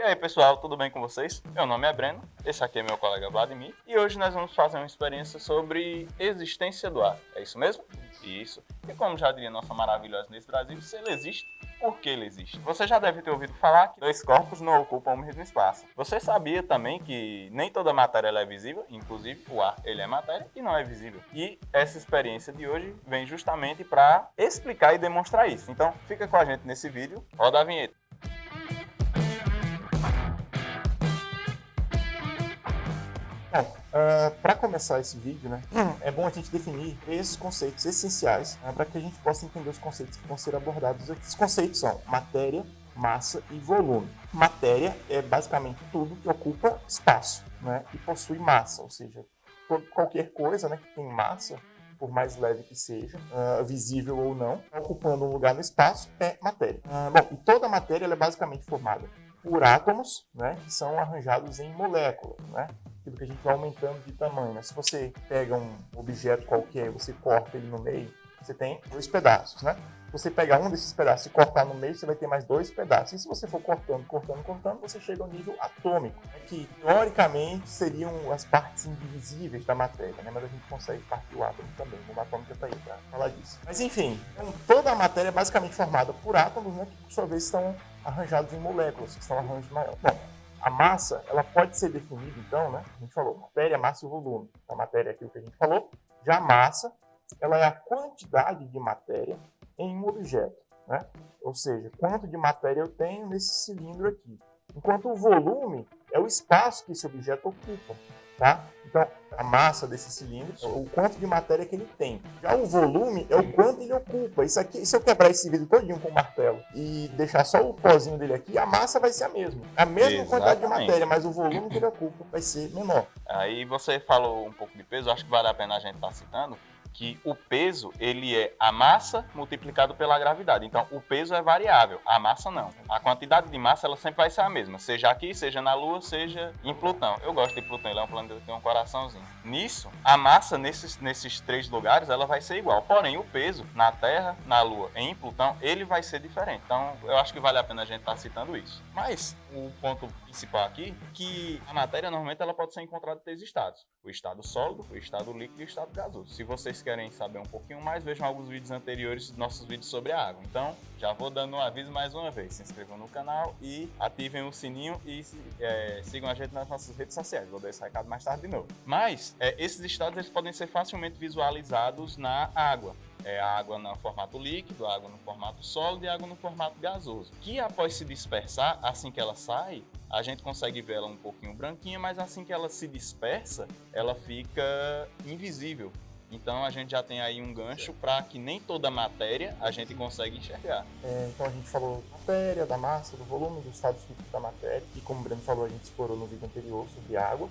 aí pessoal, tudo bem com vocês? Meu nome é Breno, esse aqui é meu colega Vladimir e hoje nós vamos fazer uma experiência sobre existência do ar, é isso mesmo? Isso. E como já diria nossa maravilhosa Nesse Brasil, se ele existe, por que ele existe? Você já deve ter ouvido falar que dois corpos não ocupam o mesmo espaço. Você sabia também que nem toda matéria é visível, inclusive o ar ele é matéria e não é visível. E essa experiência de hoje vem justamente para explicar e demonstrar isso. Então fica com a gente nesse vídeo, roda a vinheta. Bom, para começar esse vídeo, né, é bom a gente definir esses conceitos essenciais para que a gente possa entender os conceitos que vão ser abordados aqui. Os conceitos são matéria, massa e volume. Matéria é basicamente tudo que ocupa espaço, né, e possui massa, ou seja, qualquer coisa, né, que tem massa, por mais leve que seja, visível ou não, ocupando um lugar no espaço, é matéria. Bom, e toda matéria ela é basicamente formada por átomos, né, que são arranjados em moléculas, né? Aquilo que a gente vai aumentando de tamanho. Né? Se você pega um objeto qualquer, você corta ele no meio, você tem dois pedaços, né? Se você pegar um desses pedaços e cortar no meio, você vai ter mais dois pedaços. E se você for cortando, você chega ao nível atômico, né? Que teoricamente seriam as partes indivisíveis da matéria, né? Mas a gente consegue partir o átomo também. O atômica está aí para falar disso. Mas enfim, então, toda a matéria é basicamente formada por átomos, né? Que por sua vez estão arranjados em moléculas, que são arranjos maiores. Bom, a massa, ela pode ser definida, então, né? A gente falou matéria, massa e volume. A matéria é aquilo que a gente falou. Já a massa, ela é a quantidade de matéria em um objeto, né? Ou seja, quanto de matéria eu tenho nesse cilindro aqui. Enquanto o volume é o espaço que esse objeto ocupa, tá? Então, a massa desse cilindro é o quanto de matéria que ele tem. Já o volume é o quanto ele ocupa. Isso aqui, se eu quebrar esse vidro todinho com o martelo e deixar só o pozinho dele aqui, a massa vai ser a mesma. A mesma quantidade de matéria, mas o volume que ele ocupa vai ser menor. Aí você falou um pouco de peso, acho que vale a pena a gente estar citando que o peso ele é a massa multiplicado pela gravidade. Então, o peso é variável, a massa não. A quantidade de massa ela sempre vai ser a mesma, seja aqui, seja na Lua, seja em Plutão. Eu gosto de Plutão, ele é um planeta que tem um coraçãozinho. Nisso, a massa nesses três lugares ela vai ser igual. Porém, o peso na Terra, na Lua e em Plutão, ele vai ser diferente. Então, eu acho que vale a pena a gente estar citando isso. Mas, o ponto principal aqui é que a matéria normalmente ela pode ser encontrada em três estados. O estado sólido, o estado líquido e o estado gasoso. Se vocês querem saber um pouquinho mais, vejam alguns vídeos anteriores dos nossos vídeos sobre a água. Então, já vou dando um aviso mais uma vez. Se inscrevam no canal e ativem o sininho e sigam a gente nas nossas redes sociais. Vou dar esse recado mais tarde de novo. Mas, esses estados eles podem ser facilmente visualizados na água. A água no formato líquido, a água no formato sólido e a água no formato gasoso. Que após se dispersar, assim que ela sai, a gente consegue ver ela um pouquinho branquinha, mas assim que ela se dispersa, ela fica invisível. Então a gente já tem aí um gancho para que nem toda matéria a gente consegue enxergar. Então a gente falou da matéria, da massa, do volume, dos estados físicos da matéria. E como o Breno falou, a gente explorou no vídeo anterior sobre água.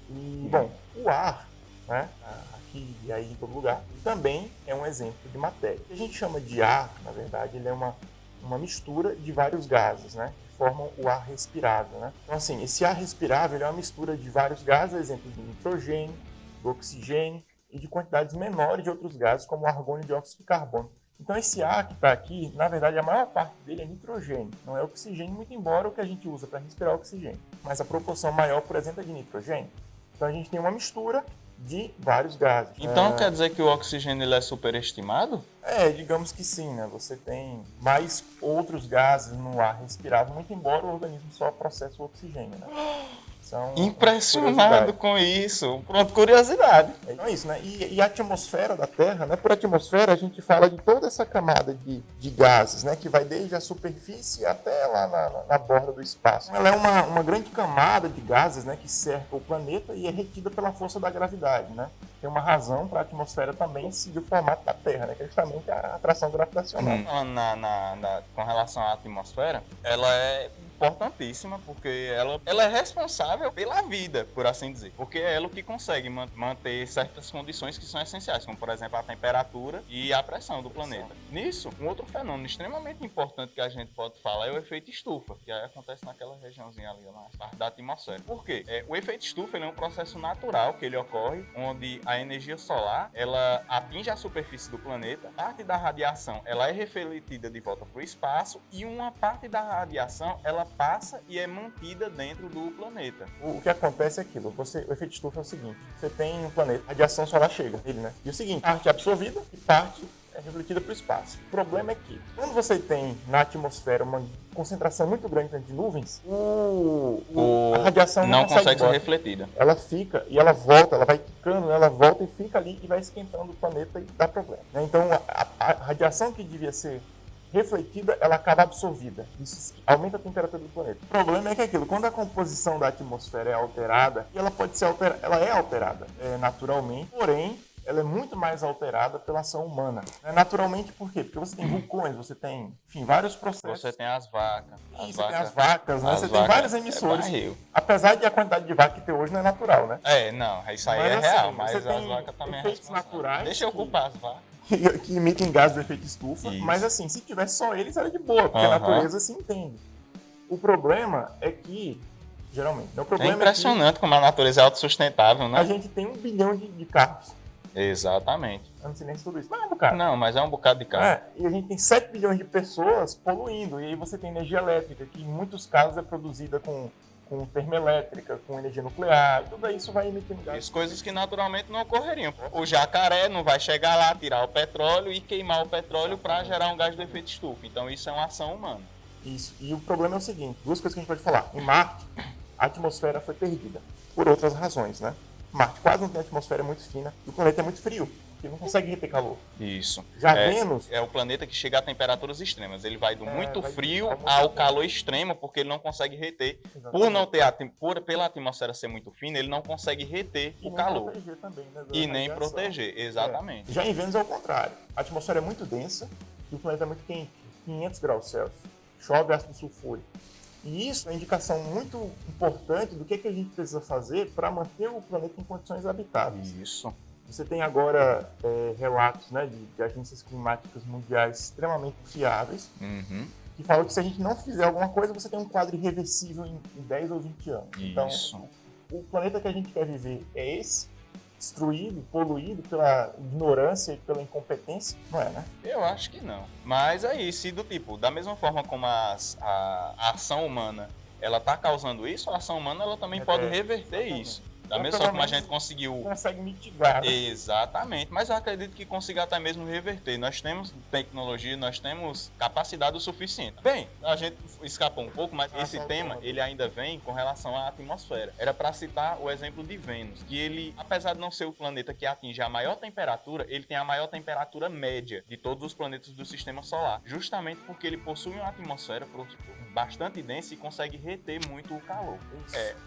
E, bom, o ar, né, aqui e aí em todo lugar, também é um exemplo de matéria. O que a gente chama de ar, na verdade, ele é uma mistura de vários gases, né, que formam o ar respirável, né? Então, assim, esse ar respirável ele é uma mistura de vários gases, exemplo de nitrogênio, do oxigênio e de quantidades menores de outros gases, como o argônio e dióxido de carbono. Então, esse ar que está aqui, na verdade, a maior parte dele é nitrogênio, não é oxigênio, muito embora o que a gente usa para respirar é oxigênio. Mas a proporção maior, por exemplo, é de nitrogênio. Então, a gente tem uma mistura de vários gases. Então quer dizer que o oxigênio ele é superestimado? Digamos que sim, né? Você tem mais outros gases no ar respirável, muito embora o organismo só processe o oxigênio, né? Impressionado com isso. Pronto, curiosidade. Então é isso, né? E a atmosfera da Terra, né? Por atmosfera a gente fala de toda essa camada de gases, né? Que vai desde a superfície até lá na borda do espaço. Ela é uma grande camada de gases, né? Que cerca o planeta e é retida pela força da gravidade, né? Tem uma razão para a atmosfera também seguir o formato da Terra, né? Que é justamente a atração gravitacional. Com relação à atmosfera, ela é importantíssima porque ela é responsável pela vida, por assim dizer. Porque é ela que consegue manter certas condições que são essenciais, como por exemplo a temperatura e a pressão do planeta. Nisso, um outro fenômeno extremamente importante que a gente pode falar é o efeito estufa, que aí acontece naquela regiãozinha ali, na parte da atmosfera. Por quê? O efeito estufa ele é um processo natural que ele ocorre onde a energia solar, ela atinge a superfície do planeta, parte da radiação, ela é refletida de volta para o espaço e uma parte da radiação, ela passa e é mantida dentro do planeta. O que acontece é aquilo, o efeito estufa é o seguinte, você tem um planeta, a radiação solar chega nele, né? E o seguinte, parte é absorvida e parte é refletida para o espaço. O problema é que, quando você tem na atmosfera uma concentração muito grande de nuvens, a radiação não consegue ser embora. refletida. Ela fica e ela volta, ela vai quicando, né? Ela volta e fica ali e vai esquentando o planeta e dá problema, né? Então, a radiação que devia ser refletida, ela acaba absorvida. Isso aumenta a temperatura do planeta. O problema é que aquilo, quando a composição da atmosfera é alterada, e ela pode ser alterada, ela é alterada naturalmente, porém, ela é muito mais alterada pela ação humana. Naturalmente, por quê? Porque você tem vulcões, você tem, enfim, vários processos. Você tem as vacas. Você tem as vacas, né? Você tem vários emissores. Apesar de a quantidade de vaca que tem hoje não é natural, né? Não, isso aí mas, é assim, real, mas as vacas também efeitos naturais. Deixa eu culpar as vacas. Que emitem gases do efeito estufa, isso. Mas assim, se tivesse só eles, era de boa, porque a natureza se entende. O problema é que, geralmente, o problema é impressionante como a natureza é autossustentável, né? A gente tem 1 bilhão de carros. Exatamente. Eu não sei nem se tudo isso, mas é um bocado. Não, mas é um bocado de carro. E a gente tem 7 bilhões de pessoas poluindo, e aí você tem energia elétrica, que em muitos casos é produzida com termoelétrica, com energia nuclear, tudo isso vai emitindo gás. Coisas que naturalmente não ocorreriam. O jacaré não vai chegar lá, tirar o petróleo e queimar o petróleo para gerar um gás do efeito estufa. Então isso é uma ação humana. Isso. E o problema é o seguinte, duas coisas que a gente pode falar. Em Marte, a atmosfera foi perdida, por outras razões, né? Marte quase não tem atmosfera, é muito fina, e o planeta é muito frio, que não consegue reter calor. Isso. Já Vênus... É o planeta que chega a temperaturas extremas. Ele vai do muito frio ao calor extremo, porque ele não consegue reter. Pela atmosfera ser muito fina, ele não consegue reter o calor. Proteger também, né, e nem proteger, exatamente. Já em Vênus é o contrário. A atmosfera é muito densa e o planeta é muito quente, 500 graus Celsius. Chove ácido sulfúrico. E isso é uma indicação muito importante do que a gente precisa fazer para manter o planeta em condições habitáveis. Isso. Você tem agora relatos, né, de agências climáticas mundiais extremamente fiáveis, que falam que se a gente não fizer alguma coisa, você tem um quadro irreversível em 10 ou 20 anos. Isso. Então, o planeta que a gente quer viver é esse, destruído, poluído pela ignorância e pela incompetência, não é, né? Eu acho que não. Mas é isso, e do tipo, da mesma forma como a ação humana ela tá causando isso, a ação humana ela também pode reverter isso. Da mesma forma como a gente consegue mitigar. Né? Exatamente, mas eu acredito que consiga até mesmo reverter. Nós temos tecnologia, nós temos capacidade o suficiente. Bem, a gente escapou um pouco, mas esse tema ele ainda vem com relação à atmosfera. Era para citar o exemplo de Vênus, que ele, apesar de não ser o planeta que atinge a maior temperatura, ele tem a maior temperatura média de todos os planetas do Sistema Solar, justamente porque ele possui uma atmosfera bastante densa e consegue reter muito o calor.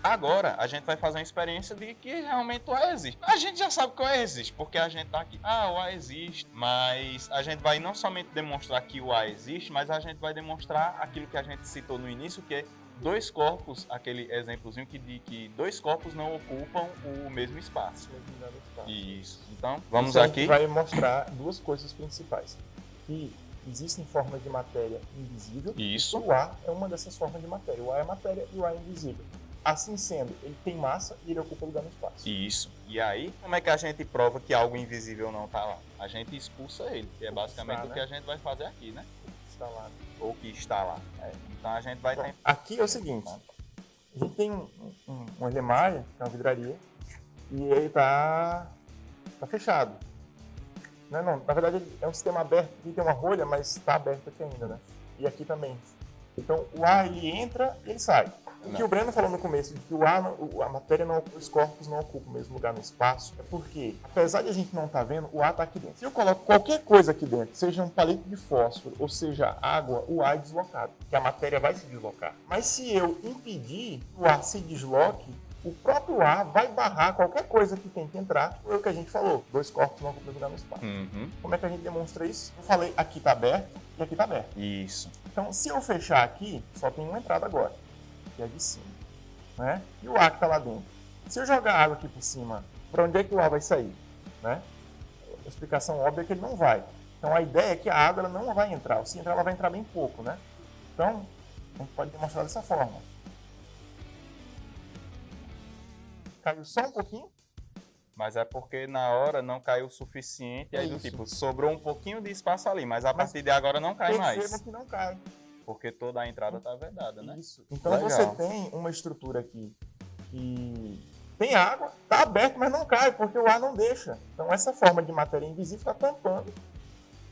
Agora, a gente vai fazer uma experiência de que realmente o ar existe. A gente já sabe que o ar existe, porque a gente tá aqui. O ar existe, mas a gente vai não somente demonstrar que o ar existe, mas a gente vai demonstrar aquilo que a gente citou no início, que é 2 corpos, aquele exemplozinho que diz que 2 corpos não ocupam o mesmo espaço. Isso. Então, vamos aqui. A gente vai mostrar 2 coisas principais. Que existem formas de matéria invisível. Isso. E o ar é uma dessas formas de matéria. O ar é matéria e o ar é invisível. Assim sendo, ele tem massa e ele ocupa lugar no espaço. Isso. E aí, como é que a gente prova que algo invisível não está lá? A gente expulsa ele, que é basicamente o que a gente vai fazer aqui, né? Está lá. Ou que está lá. Então a gente vai tentar. Aqui é o seguinte: a gente tem um Elemaia, que é uma vidraria, e ele tá fechado. Não, na verdade, ele é um sistema aberto. Aqui tem uma rolha, mas está aberto aqui ainda, né? E aqui também. Então, o ar ele entra e ele sai. O que o Breno falou no começo, de que o ar, a matéria, os corpos não ocupam o mesmo lugar no espaço, é porque, apesar de a gente não estar vendo, o ar está aqui dentro. Se eu coloco qualquer coisa aqui dentro, seja um palito de fósforo, ou seja água, o ar é deslocado, que a matéria vai se deslocar. Mas se eu impedir que o ar se desloque, o próprio ar vai barrar qualquer coisa que tem que entrar. Foi o que a gente falou, 2 corpos não ocupam o mesmo lugar no espaço. Como é que a gente demonstra isso? Eu falei, aqui está aberto e aqui está aberto. Isso. Então, se eu fechar aqui, só tem uma entrada agora, que é de cima, né? E o ar que está lá dentro. Se eu jogar água aqui por cima, para onde é que o ar vai sair? Né? A explicação óbvia é que ele não vai. Então, a ideia é que a água ela não vai entrar. Se entrar, ela vai entrar bem pouco, né? Então, a gente pode demonstrar dessa forma. Caiu só um pouquinho. Mas é porque na hora não caiu o suficiente, e É aí do isso. tipo, sobrou um pouquinho de espaço ali, mas a partir de agora não cai mais. Percebam que não cai. Porque toda a entrada tá vedada, né? Isso. Então Legal. você tem uma estrutura aqui que tem água, tá aberto, mas não cai, porque o ar não deixa. Então essa forma de matéria invisível está tampando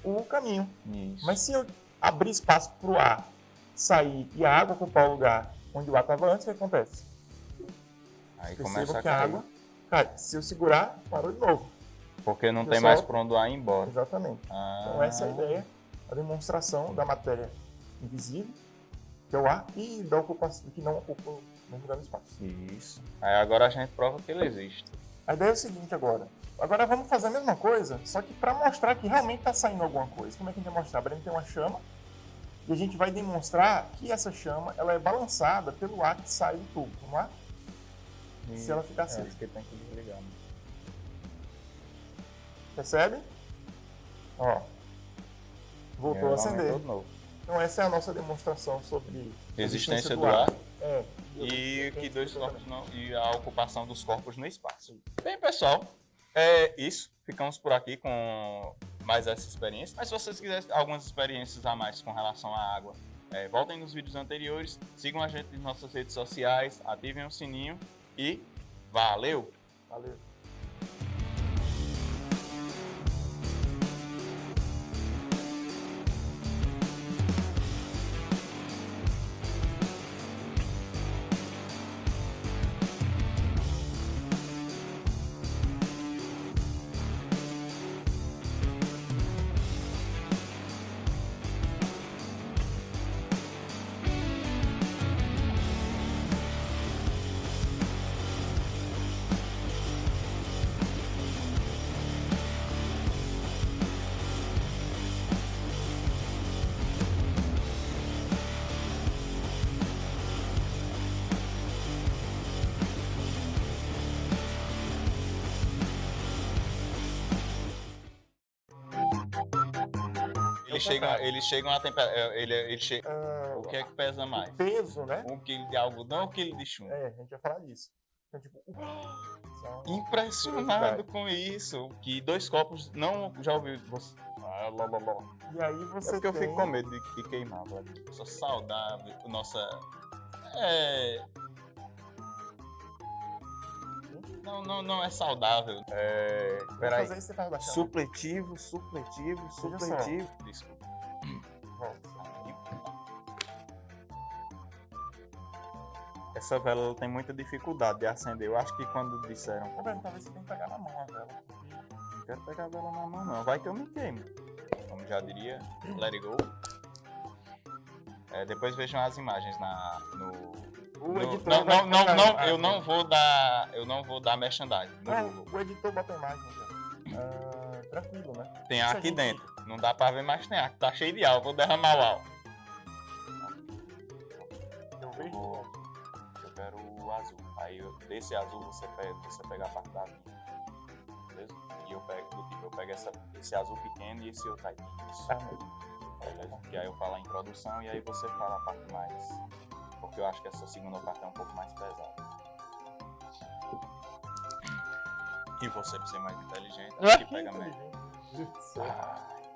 o caminho. Isso. Mas se eu abrir espaço para o ar sair e a água ocupar o lugar onde o ar estava antes, o que acontece? Aí Perceba começa a que a cair. água cai. Se eu segurar, parou de novo. Porque não Eu tem só- mais pra onde o ar ir embora. Exatamente. Então essa é a ideia, a demonstração da matéria invisível, que é o ar, e da ocupação, que não ocupa mesmo dando espaço. Isso. Aí agora a gente prova que ele existe. A ideia é o seguinte agora. Agora vamos fazer a mesma coisa, só que para mostrar que realmente está saindo alguma coisa. Como é que a gente vai mostrar? A gente tem uma chama e a gente vai demonstrar que essa chama ela é balançada pelo ar que sai do tubo. Vamos lá? Se ela ficar acesa. Acho que tem que desligar. Né? Percebe? Ó. Voltou a acender. Aumentou de novo. Então essa é a nossa demonstração sobre Resistência do ar. É. E que dois corpos não, e a ocupação dos corpos no espaço. Bem, pessoal, é isso. Ficamos por aqui com mais essa experiência. Mas se vocês quiserem algumas experiências a mais com relação à água, voltem nos vídeos anteriores, sigam a gente nas nossas redes sociais, ativem o sininho e valeu! Valeu. Eles chegam a temperatura. O que é que pesa mais? Peso, né? 1 quilo de algodão ou 1 quilo de chumbo? É, a gente vai falar disso. Então, tipo, Impressionado com isso. Que dois copos não. Já ouviu você. E aí você É porque eu tem... fico com medo de queimar, velho. Nossa saudável, nossa. Não é saudável. Peraí. Fazer isso, você faz bastante. Supletivo. Veja Desculpa. Volta. Essa vela ela tem muita dificuldade de acender. Eu acho que quando disseram. Tá vendo? Talvez você tenha que pegar na mão a vela. Não quero pegar a vela na mão, não. Vai que eu me queimo. Como já diria, let it go. Depois vejam as imagens O no- editor Não, eu não vou dar merchandising. O editor bota a imagem, já. Tranquilo, né? Tem Se a aqui gente- dentro. Não dá pra ver, mas tem aqui. Tá cheio de álcool. Vou derramar o álcool. Eu vejo. Eu quero o azul. Aí desse azul você pega a parte da vinha. Beleza? E eu pego esse azul pequeno e esse outro aí. Isso. Beleza? Que aí eu falo a introdução e aí você fala a parte mais. Porque eu acho que essa segunda parte é um pouco mais pesada. E você, por ser mais inteligente, acho que pega melhor.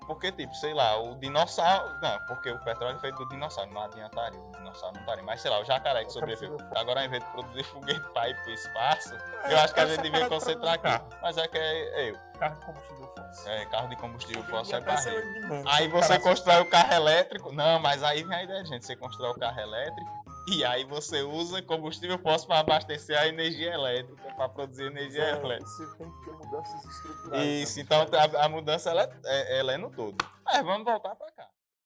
Porque, tipo, sei lá, o dinossauro. Não, porque o petróleo é feito do dinossauro, não adiantaria. O dinossauro não estaria. Mas sei lá, o jacaré que sobreviveu. Agora, ao invés de produzir foguete para ir pro espaço, eu acho que a gente devia concentrar aqui. Mas é que é eu. Carro de combustível fóssil. Carro de combustível fóssil é Ia até ser barreiro. evidente. Aí você constrói o carro elétrico. Não, mas aí vem a ideia, gente. Você constrói o carro elétrico e aí você usa combustível fóssil para abastecer a energia elétrica, para produzir energia elétrica. Você tem que ter mudanças estruturais. Isso, então a mudança ela é no todo. Mas vamos voltar para